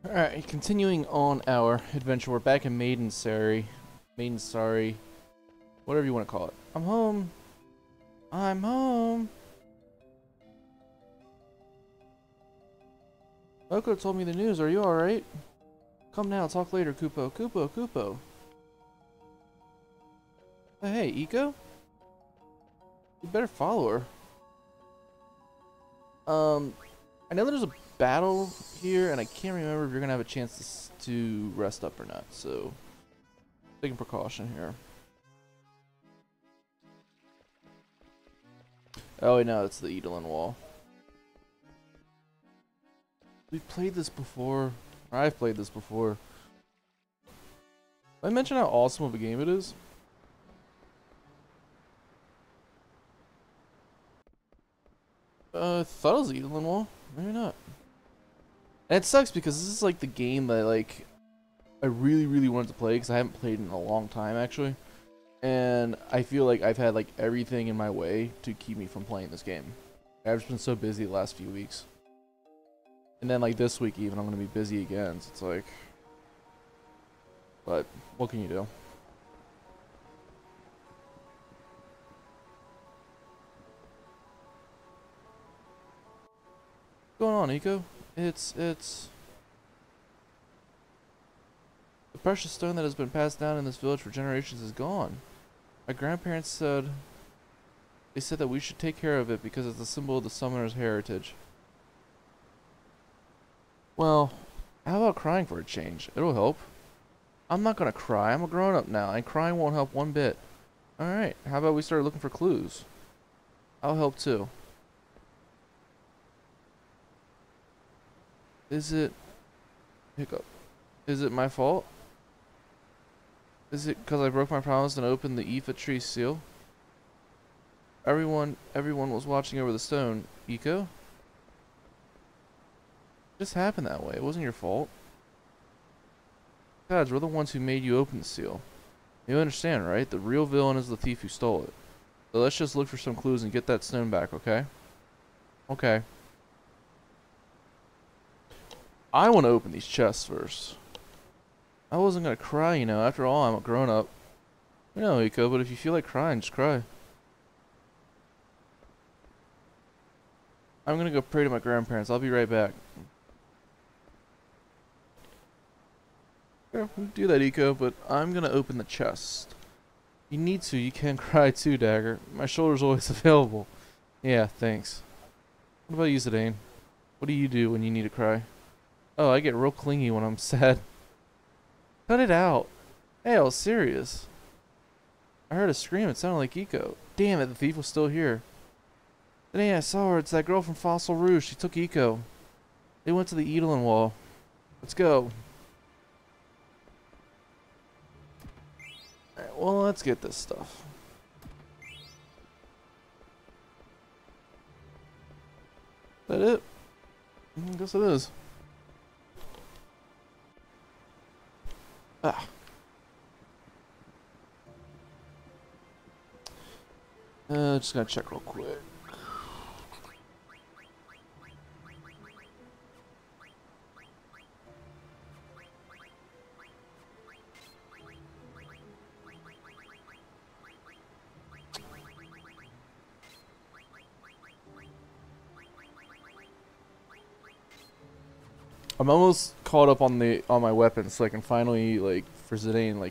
Alright, continuing on our adventure. We're back in Maidensary. Maidensary. Whatever you want to call it. I'm home. I'm home. Oko told me the news. Are you alright? Come now, talk later, Kupo. Kupo, Kupo. Hey, Eco? You better follow her. I know there's a battle here, and I can't remember if you're gonna have a chance to rest up or not, so taking precaution here. Oh wait, no, it's the Edelin wall. We've played this before. Or I've played this before. Did I mention how awesome of a game it is? I thought it was the Edelin wall. Maybe not. And it sucks because this is like the game that I really wanted to play because I haven't played in a long time actually. And I feel like I've had like everything in my way to keep me from playing this game. I've just been so busy the last few weeks. And then like this week even I'm gonna be busy again, so it's like, but what can you do? What's going on, Eco? It's the precious stone that has been passed down in this village for generations is gone. My grandparents said that we should take care of it because it's a symbol of the summoner's heritage. Well, how about crying for a change? It'll help. I'm not gonna cry. I'm a grown-up now, and crying won't help one bit. Alright, how about we start looking for clues? I'll help too. Is it... Hiccup. Is it my fault? Is it because I broke my promise and opened the Aoife tree seal? Everyone was watching over the stone. Eco? It just happened that way. It wasn't your fault. Besides, we're the ones who made you open the seal. You understand, right? The real villain is the thief who stole it. So let's just look for some clues and get that stone back, okay? Okay. I want to open these chests first. I wasn't gonna cry, you know. After all, I'm a grown-up. I know, Eco, but if you feel like crying, just cry. I'm gonna go pray to my grandparents. I'll be right back. Yeah, we can do that, Eco, but I'm gonna open the chest. You need to. You can cry too, Dagger. My shoulder's always available. Yeah, thanks. What about you, Zidane? What do you do when you need to cry? Oh, I get real clingy when I'm sad. Cut it out. Hey, I was serious. I heard a scream. It sounded like Eco. Damn it, the thief was still here. Today I saw her. It's that girl from Fossil Rouge. She took Eco. They went to the Edelin wall. Let's go. Alright, well, let's get this stuff. Is that it? I guess it is. Ah. Just gotta check real quick. I'm almost caught up on my weapons, so I can finally for Zidane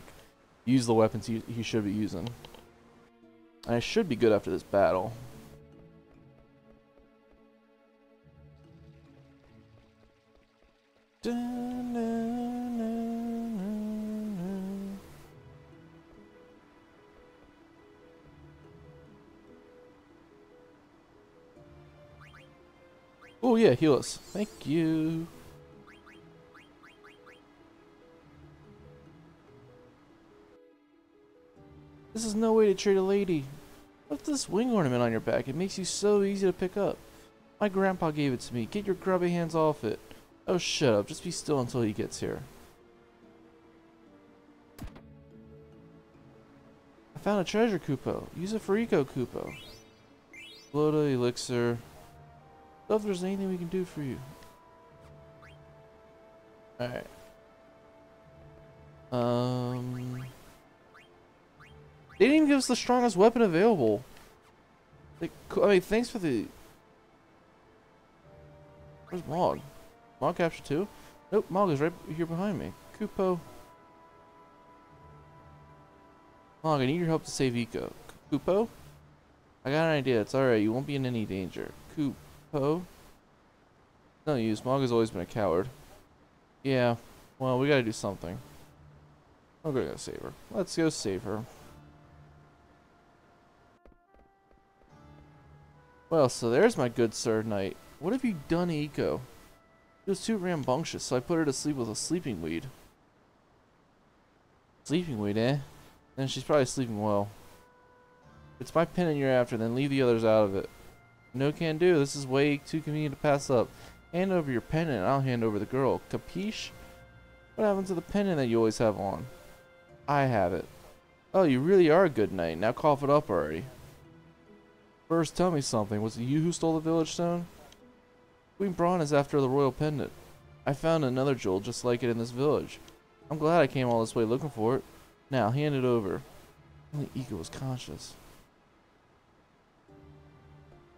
use the weapons he should be using. And I should be good after this battle. Oh yeah, heal us. Thank you. This is no way to treat a lady. What's this wing ornament on your back? It makes you so easy to pick up. My grandpa gave it to me. Get your grubby hands off it. Oh, shut up. Just be still until he gets here. I found a treasure, Kupo. Use it for Eco, Kupo. Loda, elixir. If there's anything we can do for you. Alright. They didn't even give us the strongest weapon available. I mean, thanks for the... Where's Mog? Mog captured too? Nope, Mog is right here behind me. Kupo. Mog, I need your help to save Eco. Kupo? I got an idea. It's alright. You won't be in any danger. Kupo? No use. Mog has always been a coward. Yeah. Well, we gotta do something. I'm gonna go save her. Let's go save her. Well, so there's my good sir knight. What have you done to Eco? She was too rambunctious, so I put her to sleep with a sleeping weed. Sleeping weed, eh? Then she's probably sleeping well. If it's my pendant you're after, then leave the others out of it. No can do. This is way too convenient to pass up. Hand over your pendant and I'll hand over the girl. Capiche? What happened to the pendant that you always have on? I have it. Oh, you really are a good knight. Now cough it up already. First, tell me something. Was it you who stole the village stone? Queen Braun is after the royal pendant. I found another jewel just like it in this village. I'm glad I came all this way looking for it. Now, hand it over. Only Eco was conscious.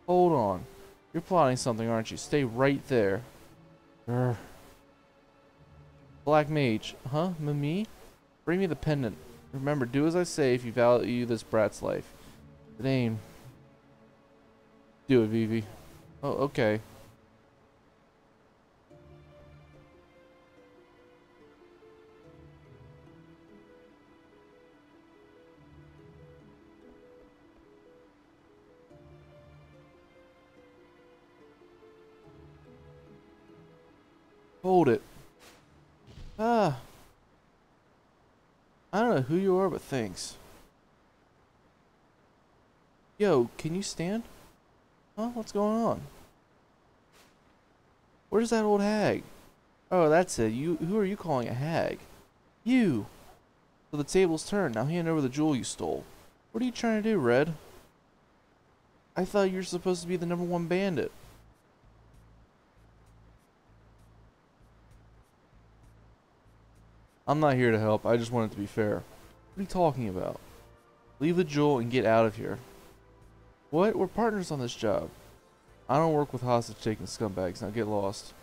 Hold on. You're plotting something, aren't you? Stay right there. Urgh. Black Mage. Huh? Me? Bring me the pendant. Remember, do as I say if you value this brat's life. Dane. Do it, Vivi. Oh, okay. Hold it. Ah. I don't know who you are, but thanks. Yo, can you stand? Huh? What's going on? Where's that old hag? Oh, that's it. Who are you calling a hag? You! So the table's turned. Now hand over the jewel you stole. What are you trying to do, Red? I thought you were supposed to be the #1 bandit. I'm not here to help. I just want it to be fair. What are you talking about? Leave the jewel and get out of here. What? We're partners on this job. I don't work with hostage-taking scumbags. Now get lost.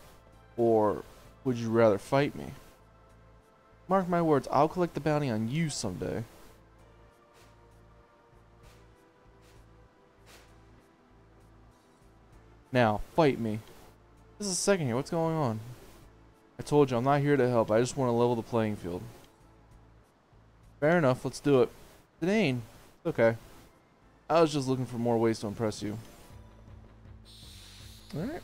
Or would you rather fight me? Mark my words, I'll collect the bounty on you someday. Now, fight me. This is a second here. What's going on? I told you, I'm not here to help. I just want to level the playing field. Fair enough. Let's do it. Dane. Okay. I was just looking for more ways to impress you. Alright.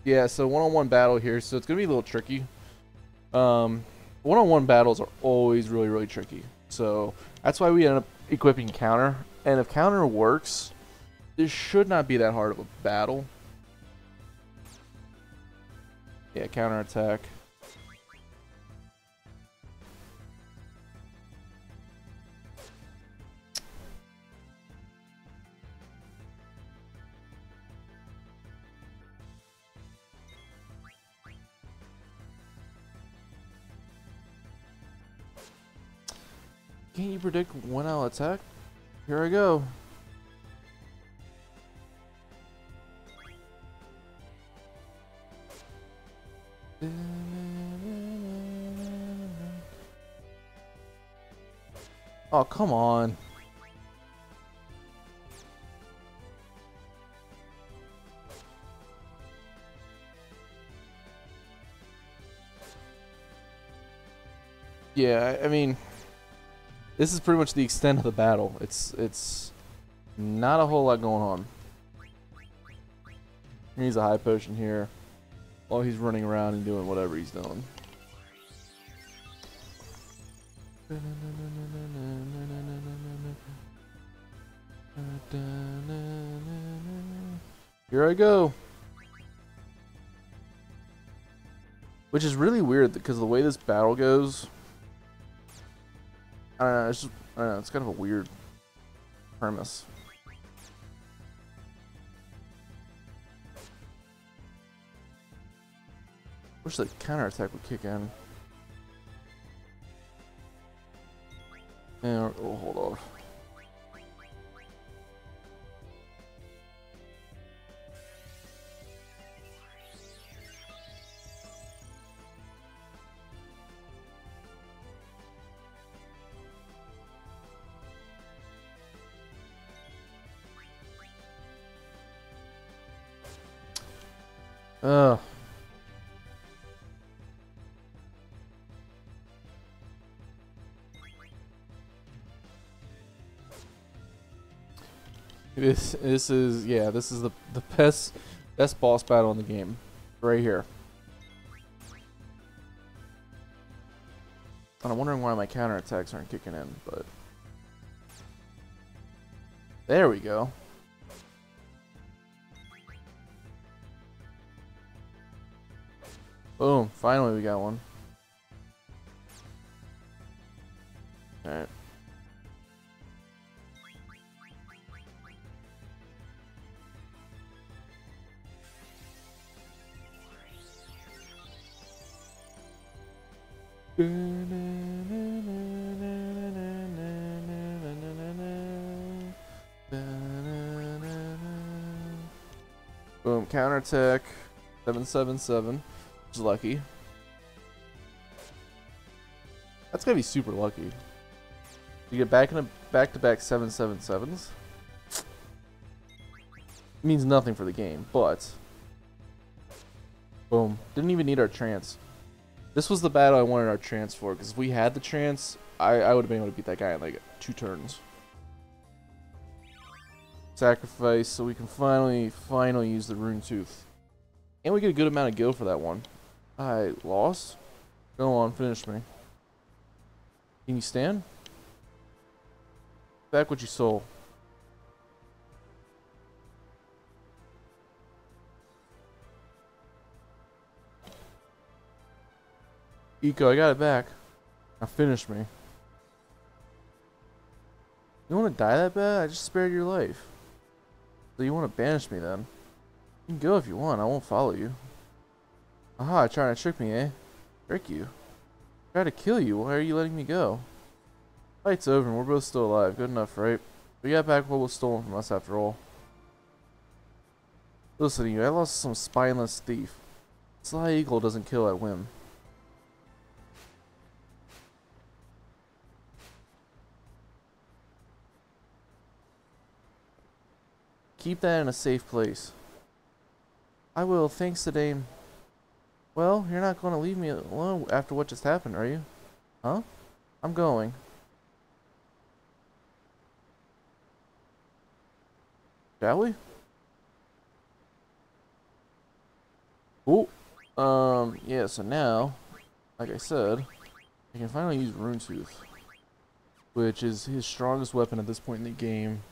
Yeah, so one-on-one battle here. So it's going to be a little tricky. One-on-one battles are always really, really tricky. So that's why we end up equipping counter. And if counter works, this should not be that hard of a battle. Yeah, counter attack. Can't you predict when I'll attack? Here I go. Oh, come on. Yeah, I mean, this is pretty much the extent of the battle. It's not a whole lot going on. He needs a high potion here while he's running around and doing whatever he's doing. Here I go. Which is really weird because of the way this battle goes. I don't know, I don't know, it's kind of a weird premise. Wish the counterattack would kick in. And we'll hold off. Ugh. This is the best boss battle in the game, right here. And I'm wondering why my counterattacks aren't kicking in, but there we go. Boom! Finally, we got one. All right. Boom! Counterattack. 777. Which is lucky. That's gotta be super lucky. You get back in a back-to-back 777s. It means nothing for the game, but boom. Didn't even need our trance. This was the battle I wanted our trance for, because if we had the trance, I would have been able to beat that guy in like 2 turns. Sacrifice so we can finally use the rune tooth. And we get a good amount of gil for that one. I lost. Go on, finish me. Can you stand? Back what you stole. Eco, I got it back. Now finish me. You want to die that bad? I just spared your life. So you want to banish me then? You can go if you want, I won't follow you. Aha, trying to trick me, eh? Trick you? Try to kill you, why are you letting me go? Fight's over and we're both still alive, good enough, right? We got back what was stolen from us after all. Listen to you, I lost some spineless thief. Sly Eagle doesn't kill at whim. Keep that in a safe place. I will, thanks to Dame. Well, you're not going to leave me alone after what just happened, are you? Huh? I'm going. Shall we? Oh, yeah, so now, like I said, I can finally use Rune Tooth, which is his strongest weapon at this point in the game.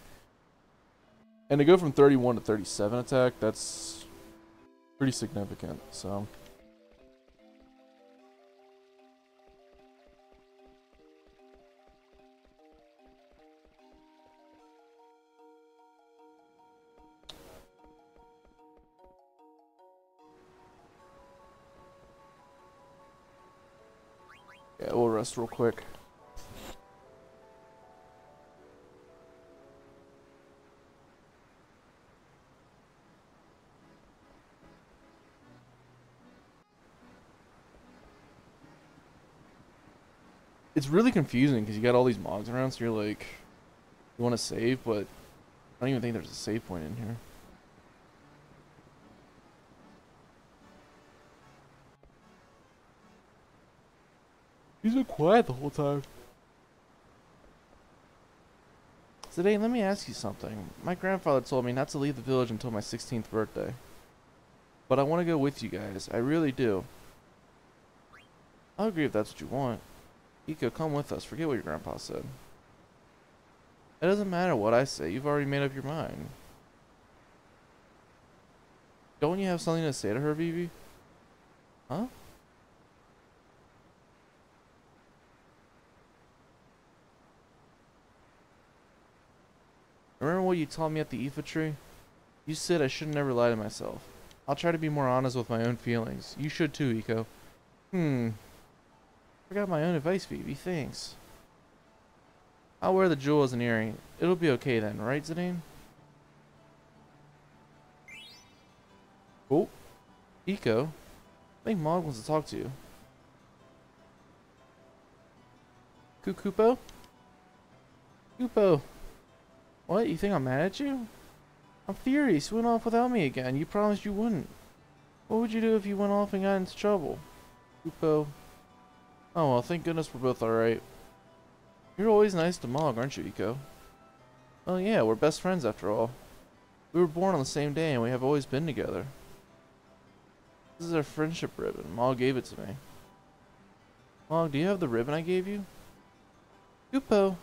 And to go from 31 to 37 attack, that's pretty significant, so. Yeah, we'll rest real quick. It's really confusing because you got all these mogs around, so you're like, you want to save, but I don't even think there's a save point in here. He's been quiet the whole time. Today, let me ask you something. My grandfather told me not to leave the village until my 16th birthday. But I want to go with you guys. I really do. I'll agree if that's what you want. Iko, come with us. Forget what your grandpa said. It doesn't matter what I say. You've already made up your mind. Don't you have something to say to her, Vivi? Huh? Remember what you told me at the Ifa tree? You said I should never lie to myself. I'll try to be more honest with my own feelings. You should too, Eco. Forgot my own advice, Phoebe. Thanks. I'll wear the jewel as an earring. It'll be okay then, right, Zidane? Oh, Eco. I think Mog wants to talk to you. Kupo? Kupo. What? You think I'm mad at you? I'm furious. You went off without me again. You promised you wouldn't. What would you do if you went off and got into trouble? Kupo. Oh well, thank goodness we're both alright. You're always nice to Mog, aren't you, Eco? Oh yeah, we're best friends after all. We were born on the same day and we have always been together. This is our friendship ribbon. Mog gave it to me. Mog, do you have the ribbon I gave you? Kupo.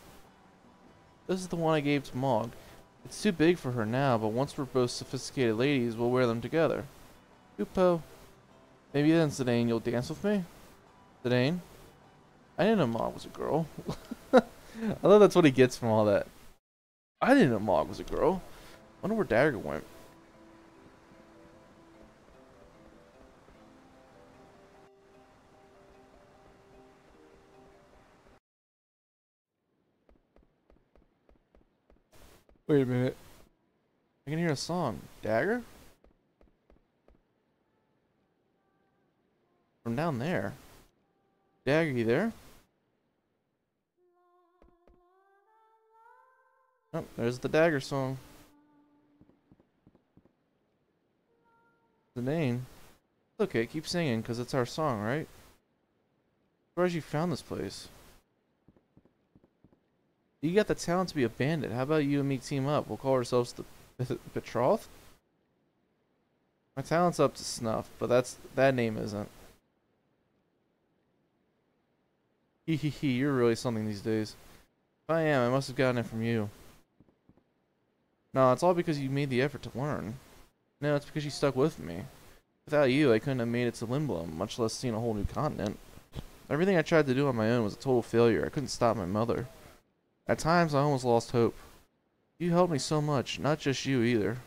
This is the one I gave to Mog. It's too big for her now, but once we're both sophisticated ladies, we'll wear them together. Kupo. Maybe then, Zidane, you'll dance with me? Zidane? I didn't know Mog was a girl. I thought that's what he gets from all that. I didn't know Mog was a girl. Wonder where Dagger went. Wait a minute. I can hear a song. Dagger? From down there. Dagger, you there? Oh, there's the Dagger song. The name. It's okay, keep singing, because it's our song, right? Where you found this place? You got the talent to be a bandit. How about you and me team up? We'll call ourselves the Betrothed? My talent's up to snuff, but that name isn't. Hee hee hee, you're really something these days. If I am, I must have gotten it from you. No, it's all because you made the effort to learn. No, it's because you stuck with me. Without you, I couldn't have made it to Lindblom, much less seen a whole new continent. Everything I tried to do on my own was a total failure. I couldn't stop my mother. At times, I almost lost hope. You helped me so much, not just you either.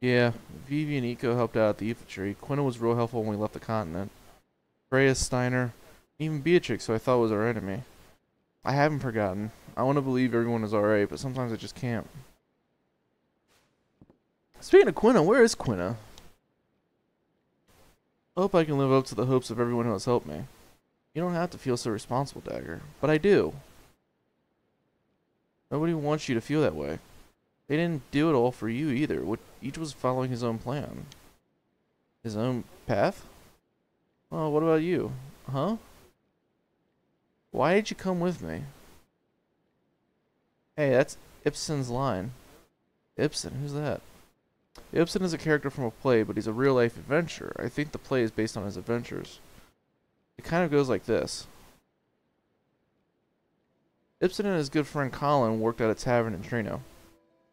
Yeah, Vivi and Eco helped out at the infantry. Quinna was real helpful when we left the continent. Freya, Steiner, even Beatrix, who I thought was our enemy. I haven't forgotten. I want to believe everyone is alright, but sometimes I just can't. Speaking of Quinna, where is Quinna? I hope I can live up to the hopes of everyone who has helped me. You don't have to feel so responsible, Dagger. But I do. Nobody wants you to feel that way. They didn't do it all for you either. Each was following his own plan. His own path? Well, what about you? Huh? Why did you come with me? Hey, that's Ibsen's line. Ibsen? Who's that? Ibsen is a character from a play, but he's a real-life adventurer. I think the play is based on his adventures. It kind of goes like this. Ibsen and his good friend Colin worked at a tavern in Trino.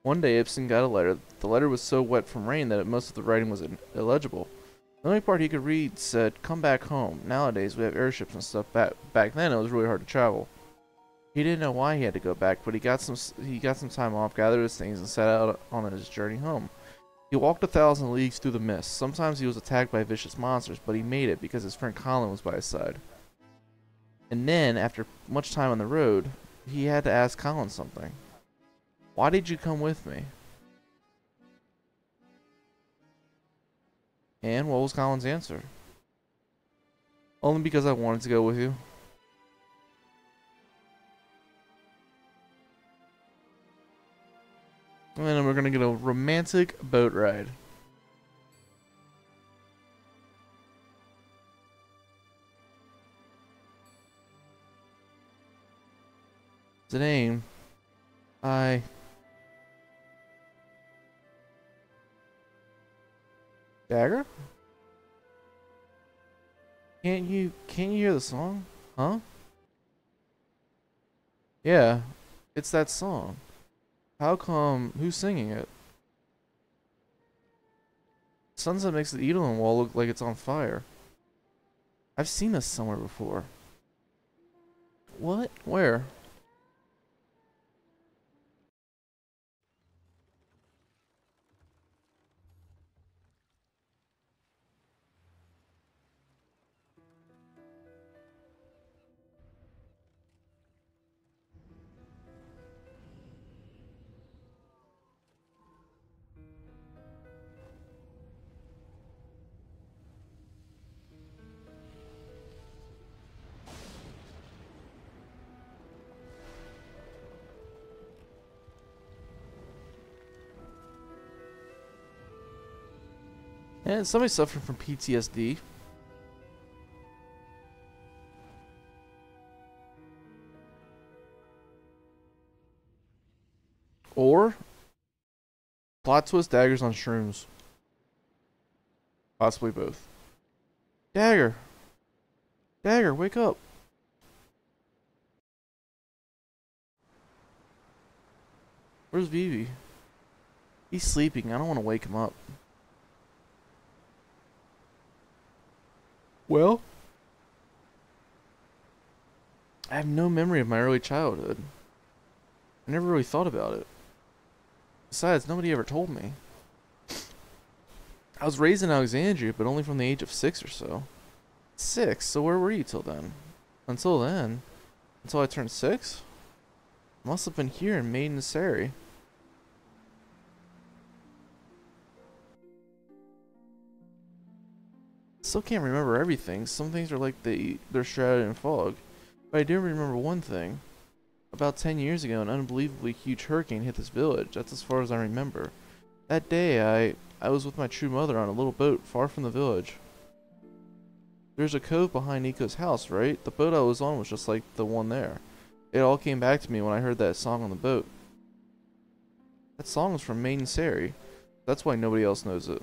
One day Ibsen got a letter. The letter was so wet from rain that most of the writing was illegible. The only part he could read said, "Come back home." Nowadays we have airships and stuff. Back then it was really hard to travel. He didn't know why he had to go back, but he got some time off, gathered his things, and set out on his journey home. He walked 1,000 leagues through the mist. Sometimes he was attacked by vicious monsters, but he made it because his friend Colin was by his side. And then, after much time on the road, he had to ask Colin something. Why did you come with me? And what was Colin's answer? Only because I wanted to go with you. And then we're gonna get a romantic boat ride. Zidane, Dagger? Can't you hear the song? Huh? Yeah, it's that song. How come? Who's singing it? Sunset makes the Edelin wall look like it's on fire. I've seen this somewhere before. What? Where? And somebody suffering from PTSD. Or plot twist, daggers on shrooms. Possibly both. Dagger! Dagger, wake up! Where's Vivi? He's sleeping. I don't want to wake him up. Well, I have no memory of my early childhood. I never really thought about it. Besides, nobody ever told me. I was raised in Alexandria, but only from the age of 6 or so. 6? So where were you till then? Until then? Until I turned 6? Must have been here in Maiden Sari. Still can't remember everything. Some things are like they're shrouded in fog. But I do remember one thing. About 10 years ago, an unbelievably huge hurricane hit this village. That's as far as I remember. That day, I was with my true mother on a little boat far from the village. There's a cove behind Nico's house, right? The boat I was on was just like the one there. It all came back to me when I heard that song on the boat. That song was from Maiden Sari. That's why nobody else knows it.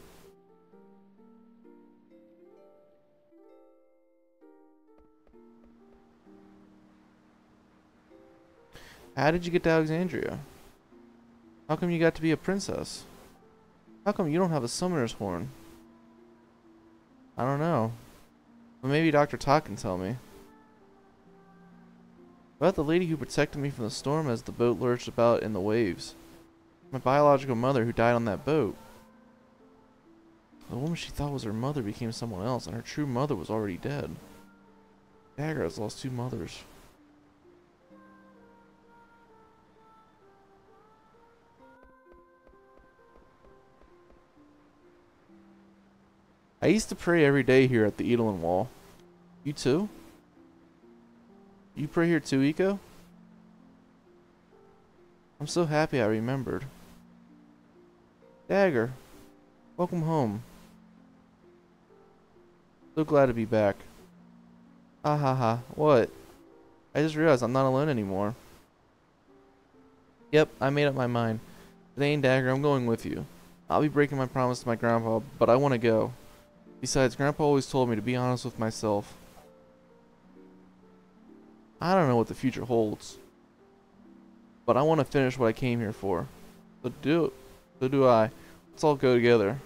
How did you get to Alexandria? How come you got to be a princess? How come you don't have a summoner's horn? I don't know. But maybe Dr. Todd can tell me. About the lady who protected me from the storm as the boat lurched about in the waves. My biological mother who died on that boat. The woman she thought was her mother became someone else, and her true mother was already dead. Dagger has lost 2 mothers. I used to pray every day here at the Edelin Wall. You too? You pray here too, Eco? I'm so happy I remembered. Dagger, welcome home. So glad to be back. Ha ha ha, what? I just realized I'm not alone anymore. Yep, I made up my mind. Today, Dagger, I'm going with you. I'll be breaking my promise to my grandpa, but I want to go. Besides, Grandpa always told me to be honest with myself. I don't know what the future holds, but I want to finish what I came here for. So do I. Let's all go together.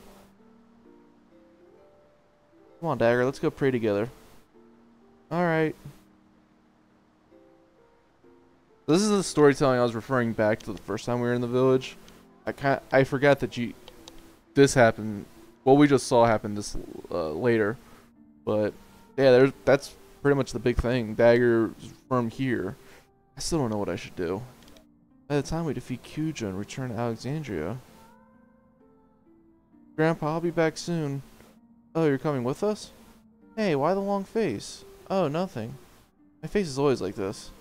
Come on, Dagger, let's go pray together. Alright. This is the storytelling I was referring back to the first time we were in the village. I forgot that this happened. What we just saw happen this later, but yeah, that's pretty much the big thing. Dagger from here. I still don't know what I should do. By the time we defeat Kuja and return to Alexandria, Grandpa, I'll be back soon. Oh, you're coming with us? Hey, why the long face? Oh, nothing. My face is always like this.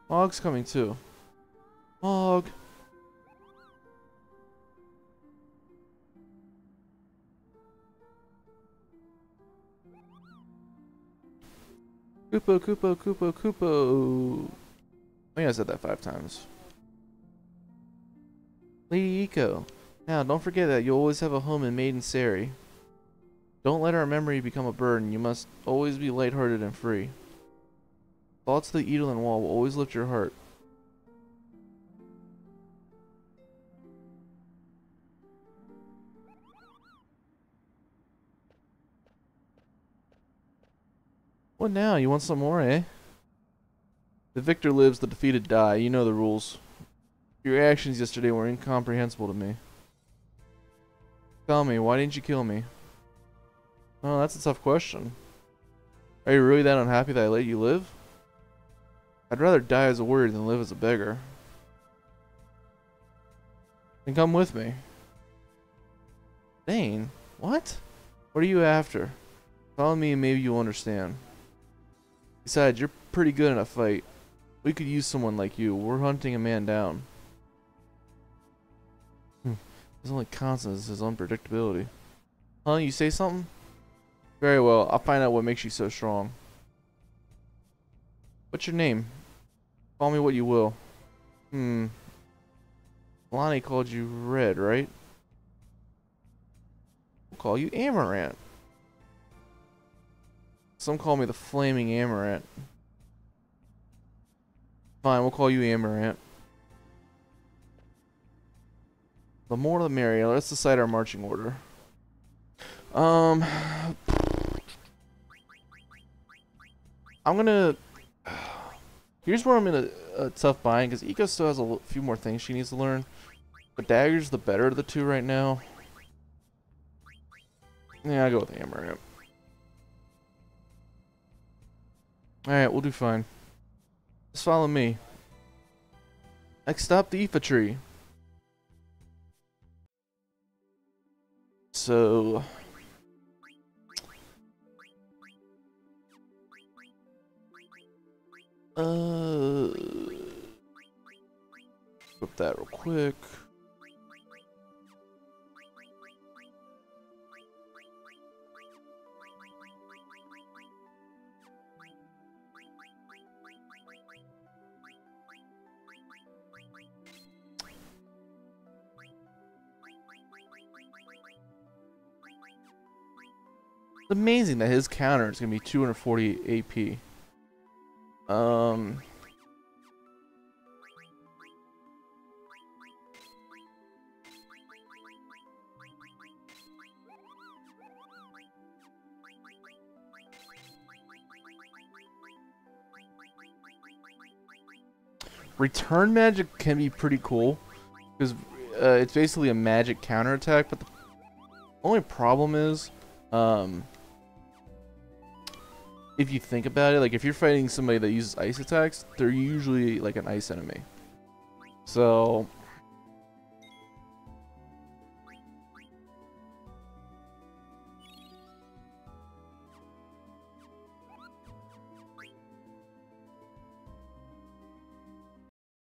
Mog's coming too. Mog. Kupo, Kupo, Kupo, Kupo. I think I said that 5 times. Lady Eco. Now, don't forget that you'll always have a home in Maiden Sari. Don't let our memory become a burden. You must always be lighthearted and free. Thoughts of the Edelin Wall will always lift your heart. What now? You want some more, eh? The victor lives, the defeated die. You know the rules. Your actions yesterday were incomprehensible to me. Tell me, why didn't you kill me? Oh, that's a tough question. Are you really that unhappy that I let you live? I'd rather die as a warrior than live as a beggar. Then come with me. Dane? What? What are you after? Follow me and maybe you'll understand. Besides, you're pretty good in a fight. We could use someone like you. We're hunting a man down. His only constant is his unpredictability. Huh? You say something? Very well. I'll find out what makes you so strong. What's your name? Call me what you will. Lonnie called you Red, right? We'll call you Amarant. Some call me the Flaming Amarant. Fine, we'll call you Amarant. The more the merrier. Let's decide our marching order. I'm gonna... Here's where I'm in a tough bind, because Eco still has a few more things she needs to learn. But Dagger's the better of the two right now. Yeah, I'll go with Amarant. Alright, we'll do fine. Just follow me. Next stop, the infantry. So... Flip that real quick. It's amazing that his counter is gonna be 240 AP. Return magic can be pretty cool because it's basically a magic counterattack, but the only problem is if you think about it, like if you're fighting somebody that uses ice attacks, they're usually like an ice enemy. So